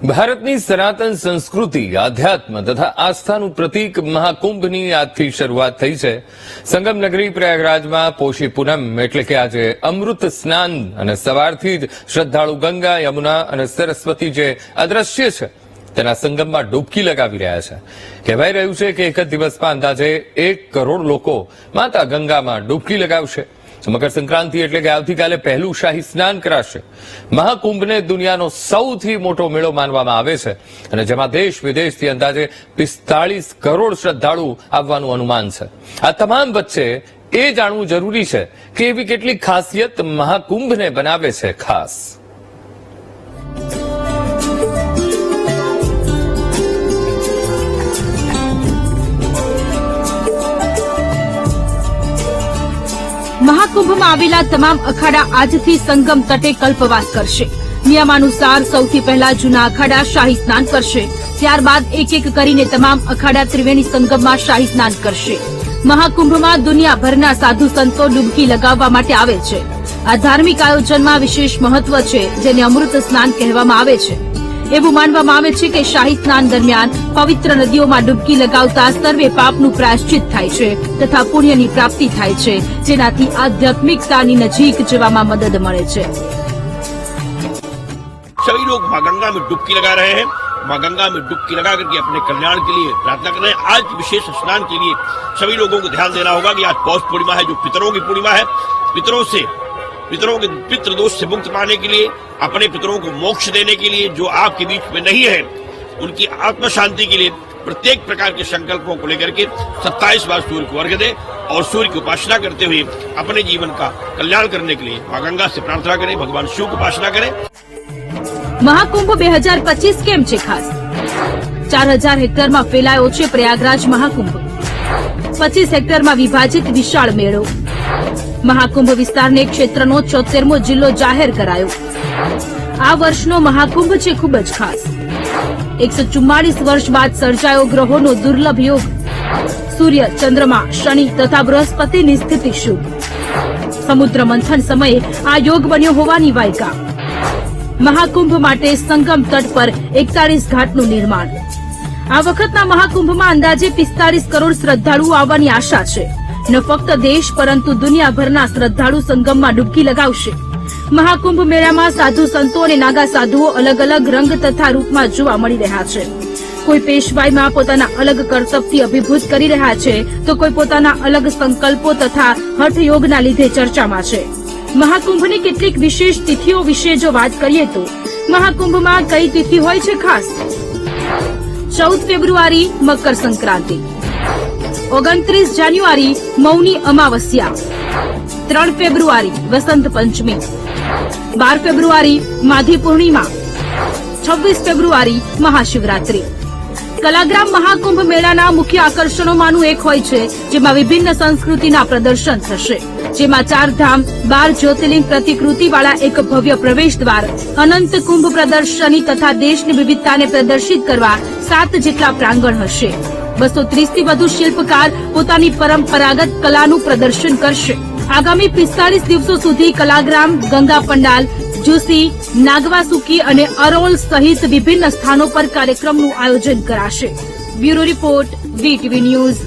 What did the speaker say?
ભારતની સનાતન સંસ્કૃતિ, આધ્યાત્મ તથા આસ્થાનું પ્રતીક મહાકુંભની આજથી શરૂઆત થઈ છે. સંગમ નગરી પ્રયાગરાજમાં પોષી પૂનમ એટલે કે આજે અમૃત સ્નાન અને સવારથી જ શ્રદ્ધાળુ ગંગા, યમુના અને સરસ્વતી જે અદ્રશ્ય છે તેના સંગમમાં ડૂબકી લગાવી રહ્યા છે. કહેવાઈ રહ્યું છે કે એક જ દિવસમાં અંદાજે 1 કરોડ લોકો માતા ગંગામાં ડૂબકી લગાવશે. મકર સંક્રાંતિ એટલે કે આવતીકાલે પહેલું શાહી સ્નાન કરાશે. મહાકુંભને દુનિયાનો સૌથી મોટો મેળો માનવામાં આવે છે અને જેમાં દેશ વિદેશથી અંદાજે 45 કરોડ શ્રદ્ધાળુ આવવાનું અનુમાન છે. આ તમામ વચ્ચે એ જાણવું જરૂરી છે કે એવી કેટલીક ખાસિયત મહાકુંભને બનાવે છે ખાસ. મહાકુંભમાં આવેલા તમામ અખાડા આજથી સંગમ તટે કલ્પવાસ કરશે. નિયમાનુસાર સૌથી પહેલા જૂના અખાડા શાહી સ્નાન કરશે. ત્યારબાદ એક એક કરીને તમામ અખાડા ત્રિવેણી સંગમમાં શાહી સ્નાન કરશે. મહાકુંભમાં દુનિયાભરના સાધુ સંતો ડૂબકી લગાવવા માટે આવે છે. આ ધાર્મિક આયોજનમાં વિશેષ મહત્વ છે, જેને અમૃત સ્નાન કહેવામાં આવે છે. એવું માનવામાં આવે છે કે શાહી સ્નાન દરમિયાન પવિત્ર નદીઓમાં ડૂબકી લગાવતા સર્વે પાપનું પ્રાયશ્ચિત થાય છે તથા પુણ્યની પ્રાપ્તિ થાય છે, જેનાથી આધ્યાત્મિકતાની નજીક જવામાં મદદ મળે છે. सभी लोग माँ गंगा में डुबकी लगा रहे हैं. माँ गंगा में डुबकी लगा करके अपने कल्याण के लिए प्रार्थना कर रहे हैं. आज विशेष स्नान के लिए सभी लोगों को ध्यान देना होगा कि आज पौष पूर्णिमा है, जो पितरों की पूर्णिमा है. पितरों के पितृ दोष से मुक्त पाने के लिए, अपने पितरों को मोक्ष देने के लिए, जो आपके बीच में नहीं है उनकी आत्म शांति के लिए प्रत्येक प्रकार के संकल्पों को लेकर के 27 बार सूर्य को अर्घ्य दे और सूर्य की उपासना करते हुए अपने जीवन का कल्याण करने के लिए माँ गंगा से प्रार्थना करें, भगवान शिव की उपासना करें. મહાકુંભ 2025 કેમ છે ખાસ? 4000 હેક્ટરમાં ફેલાયો છે પ્રયાગરાજ મહાકુંભ. 25 હેક્ટરમાં વિભાજિત વિશાળ મેળો. મહાકુંભ વિસ્તારને ક્ષેત્રનો 74મો જિલ્લો જાહેર કરાયો. આ વર્ષનો મહાકુંભ છે ખૂબ જ ખાસ. 144 વર્ષ બાદ સર્જાયો ગ્રહોનો દુર્લભ યોગ. સૂર્ય, ચંદ્રમા, શનિ તથા બૃહસ્પતિની સ્થિતિ શુભ. સમુદ્ર મંથન સમયે આ યોગ બન્યો હોવાની વાયકા. મહાકુંભ માટે સંગમ તટ પર 41 ઘાટનું નિર્માણ. આ વખતના મહાકુંભમાં અંદાજે 45 કરોડ શ્રદ્ધાળુઓ આવવાની આશા છે. ન ફક્ત દેશ પરંતુ દુનિયાભરના શ્રદ્ધાળુ સંગમમાં ડૂબકી લગાવશે. મહાકુંભ મેળામાં સાધુ સંતો અને નાગા સાધુઓ અલગ અલગ રંગ તથા રૂપમાં જોવા મળી રહ્યા છે. કોઈ પેશવાઈમાં પોતાના અલગ કર્તવ્યથી અભિભૂત કરી રહ્યા છે, તો કોઈ પોતાના અલગ સંકલ્પો તથા હઠયોગના લીધે ચર્ચામાં છે. મહાકુંભની કેટલીક વિશેષ તિથિઓ વિશે જો વાત કરીએ તો મહાકુંભમાં કઈ તિથિ હોય છે ખાસ? 14 ફેબ્રુઆરી મકર સંક્રાંતિ, 29 જાન્યુઆરી મૌની અમાવસ્યા, 3 ફેબ્રુઆરી વસંત પંચમી, 12 ફેબ્રુઆરી માઘી પૂર્ણિમા, 26 ફેબ્રુઆરી મહાશિવરાત્રી. કલાગ્રામ મહાકુંભ મેળાના મુખ્ય આકર્ષણોમાંનું એક હોય છે, જેમાં વિભિન્ન સંસ્કૃતિના પ્રદર્શન થશે. જેમાં 4 ધામ, 12 જ્યોતિર્લિંગ પ્રતિકૃતિવાળા એક ભવ્ય પ્રવેશ દ્વાર, અનંત કુંભ પ્રદર્શની તથા દેશની વિવિધતાને પ્રદર્શિત કરવા 7 જેટલા પ્રાંગણ હશે. 230 થી વધુ શિલ્પકાર પોતાની પરંપરાગત કલાનું પ્રદર્શન કરશે. આગામી 45 દિવસો સુધી કલાગ્રામ, ગંગા પંડાલ, જુસી, નાગવાસુકી અને અરોલ સહિત વિભિન્ન સ્થાનો પર કાર્યક્રમનું આયોજન કરાશે. Bureau report, VTV news.